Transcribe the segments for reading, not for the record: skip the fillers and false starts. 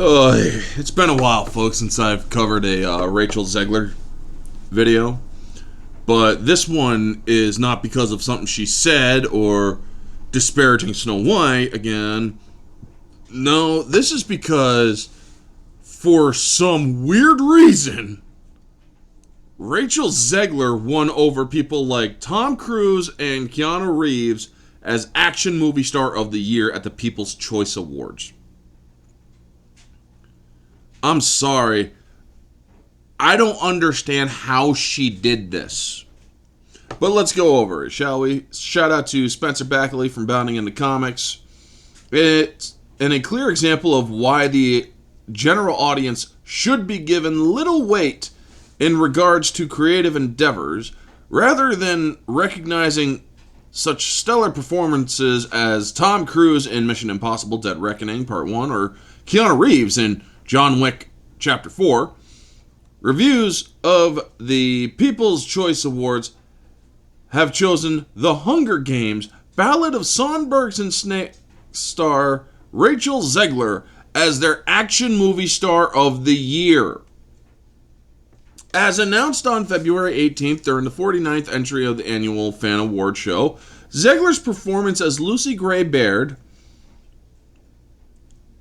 It's been a while, folks, since I've covered a Rachel Zegler video. But this one is not because of something she said or disparaging Snow White again. No, this is because, for some weird reason, Rachel Zegler won over people like Tom Cruise and Keanu Reeves as Action Movie Star of the Year at the People's Choice Awards. I'm sorry. I don't understand how she did this. But let's go over it, shall we? Shout out to Spencer Backley from Bounding into Comics. It's a clear example of why the general audience should be given little weight in regards to creative endeavors, rather than recognizing such stellar performances as Tom Cruise in Mission Impossible Dead Reckoning Part 1 or Keanu Reeves in John Wick Chapter 4. Reviews of the People's Choice Awards have chosen The Hunger Games Ballad of Songbirds and Snakes star Rachel Zegler as their Action Movie Star of the Year. As announced on February 18th during the 49th entry of the annual Fan Award Show, Zegler's performance as Lucy Gray Baird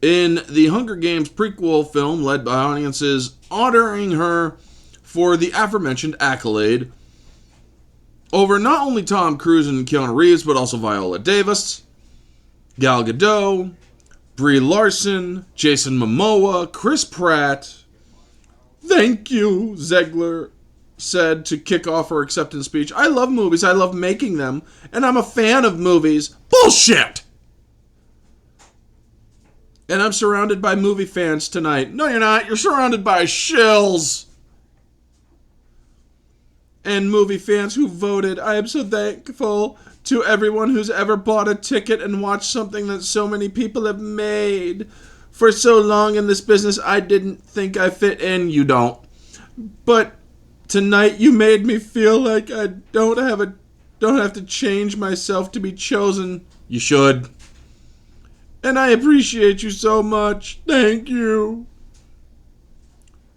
in the Hunger Games prequel film led by audiences honoring her for the aforementioned accolade over not only Tom Cruise and Keanu Reeves, but also Viola Davis, Gal Gadot, Brie Larson, Jason Momoa, Chris Pratt. Thank you, Zegler said to kick off her acceptance speech. I love movies, I love making them, and I'm a fan of movies. Bullshit! And I'm surrounded by movie fans tonight. No, you're not. You're surrounded by shills. And movie fans who voted. I am so thankful to everyone who's ever bought a ticket and watched something that so many people have made. For so long in this business, I didn't think I fit in. You don't. But tonight you made me feel like I don't have to change myself to be chosen. You should. And I appreciate you so much. Thank you.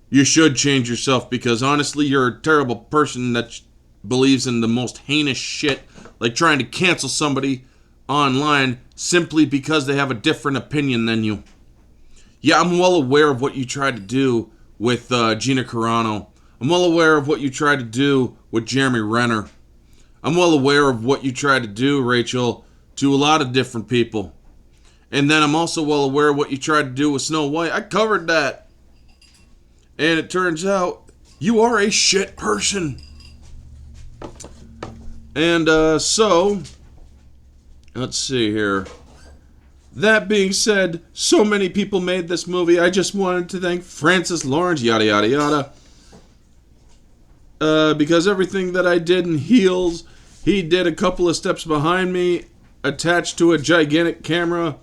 You should change yourself because honestly, you're a terrible person that believes in the most heinous shit, like trying to cancel somebody online simply because they have a different opinion than you. Yeah, I'm well aware of what you tried to do with Gina Carano. I'm well aware of what you tried to do with Jeremy Renner. I'm well aware of what you tried to do, Rachel, to a lot of different people. And then I'm also well aware of what you tried to do with Snow White. I covered that. And it turns out you are a shit person. And so, let's see here. That being said, so many people made this movie. I just wanted to thank Francis Lawrence, yada yada yada. Because everything that I did in heels, he did a couple of steps behind me, attached to a gigantic camera.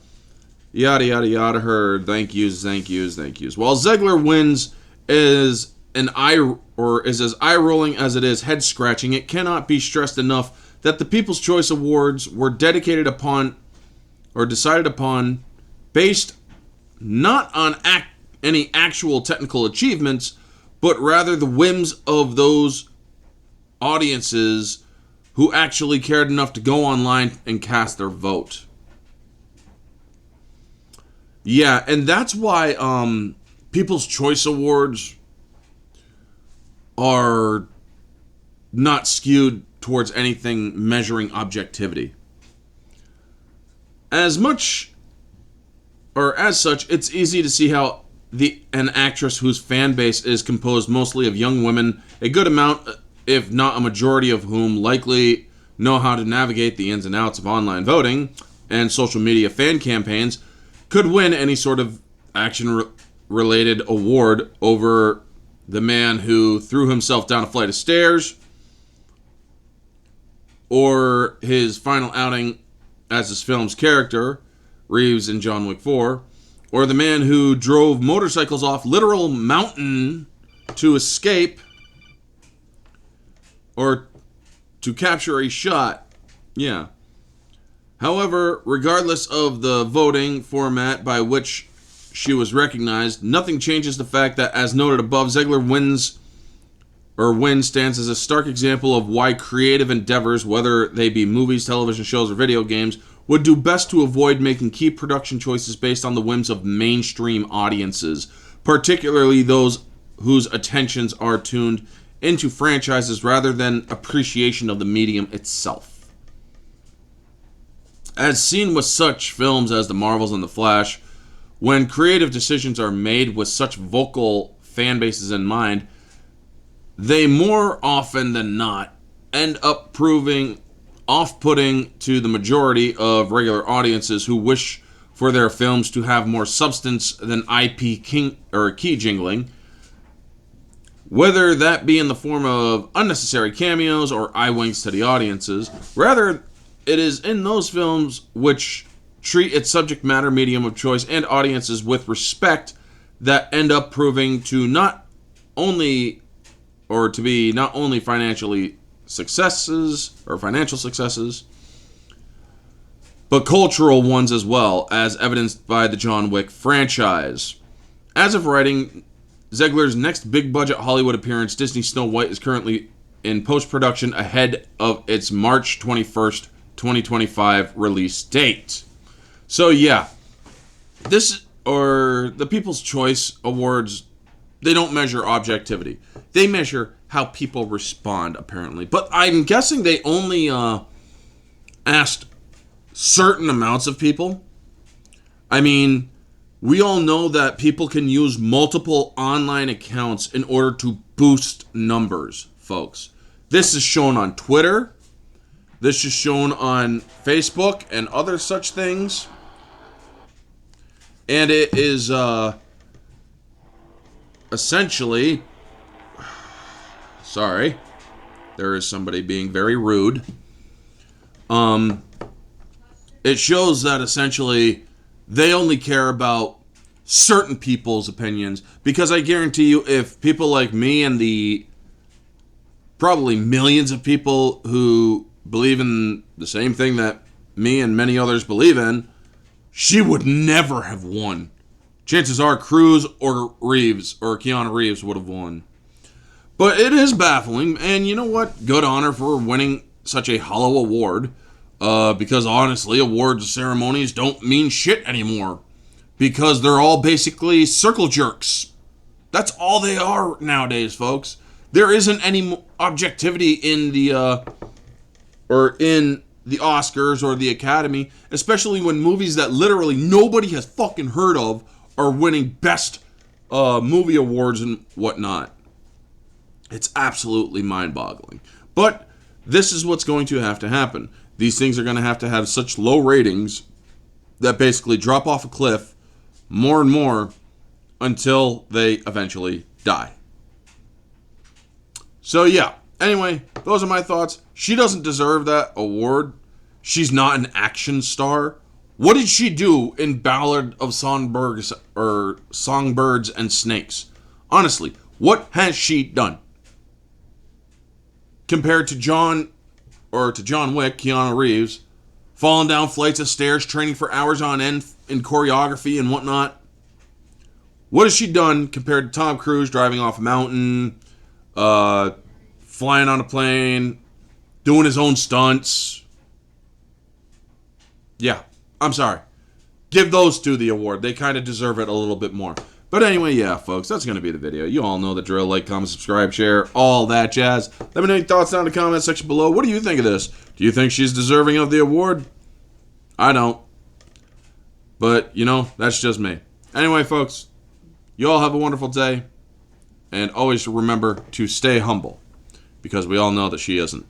Yada yada yada. Her thank yous. While Zegler wins is as eye rolling as it is head scratching, it cannot be stressed enough that the People's Choice Awards were decided upon based not on any actual technical achievements, but rather the whims of those audiences who actually cared enough to go online and cast their vote. Yeah, and that's why People's Choice Awards are not skewed towards anything measuring objectivity. As such, it's easy to see how an actress whose fan base is composed mostly of young women, a good amount, if not a majority of whom likely know how to navigate the ins and outs of online voting and social media fan campaigns, could win any sort of action-related award over the man who threw himself down a flight of stairs, or his final outing as his film's character, Reeves in John Wick 4, or the man who drove motorcycles off literal mountain to escape, or to capture a shot. Yeah. However, regardless of the voting format by which she was recognized, nothing changes the fact that, as noted above, Zegler stands as a stark example of why creative endeavors, whether they be movies, television shows, or video games, would do best to avoid making key production choices based on the whims of mainstream audiences, particularly those whose attentions are tuned into franchises rather than appreciation of the medium itself. As seen with such films as The Marvels and The Flash, when creative decisions are made with such vocal fan bases in mind, they more often than not end up proving off-putting to the majority of regular audiences who wish for their films to have more substance than IP key jingling, whether that be in the form of unnecessary cameos or eye winks to the audiences. Rather, it is in those films which treat its subject matter, medium of choice, and audiences with respect that end up proving to be not only financial successes, but cultural ones as well, as evidenced by the John Wick franchise. As of writing, Zegler's next big-budget Hollywood appearance, Disney Snow White, is currently in post-production ahead of its March 21st, 2025 release date. So yeah, the People's Choice Awards, they don't measure objectivity. They measure how people respond, apparently. But I'm guessing they only asked certain amounts of people. I mean, we all know that people can use multiple online accounts in order to boost numbers, folks. This is shown on Twitter. This is shown on Facebook and other such things. And it is essentially... Sorry. There is somebody being very rude. It shows that essentially they only care about certain people's opinions, because I guarantee you, if people like me and the probably millions of people who believe in the same thing that me and many others believe in, she would never have won. Chances are Cruz or Keanu Reeves would have won. But it is baffling, and you know what? Good on her for winning such a hollow award, because honestly, awards ceremonies don't mean shit anymore, because they're all basically circle jerks. That's all they are nowadays, folks. There isn't any objectivity in the Oscars or the Academy, especially when movies that literally nobody has fucking heard of are winning best movie awards and whatnot. It's absolutely mind-boggling. But this is what's going to happen. These things are going to have such low ratings that basically drop off a cliff more and more until they eventually die. So yeah, anyway, those are my thoughts. She doesn't deserve that award. She's not an action star. What did she do in Ballad of Songbirds and Snakes? Honestly, what has she done? Compared to John Wick, Keanu Reeves, falling down flights of stairs, training for hours on end in choreography and whatnot. What has she done compared to Tom Cruise driving off a mountain, flying on a plane, doing his own stunts? Yeah, I'm sorry. Give those two the award. They kind of deserve it a little bit more. But anyway, yeah, folks, that's going to be the video. You all know the drill. Like, comment, subscribe, share, all that jazz. Let me know your thoughts down in the comment section below. What do you think of this? Do you think she's deserving of the award? I don't. But, that's just me. Anyway, folks, you all have a wonderful day. And always remember to stay humble, because we all know that she isn't.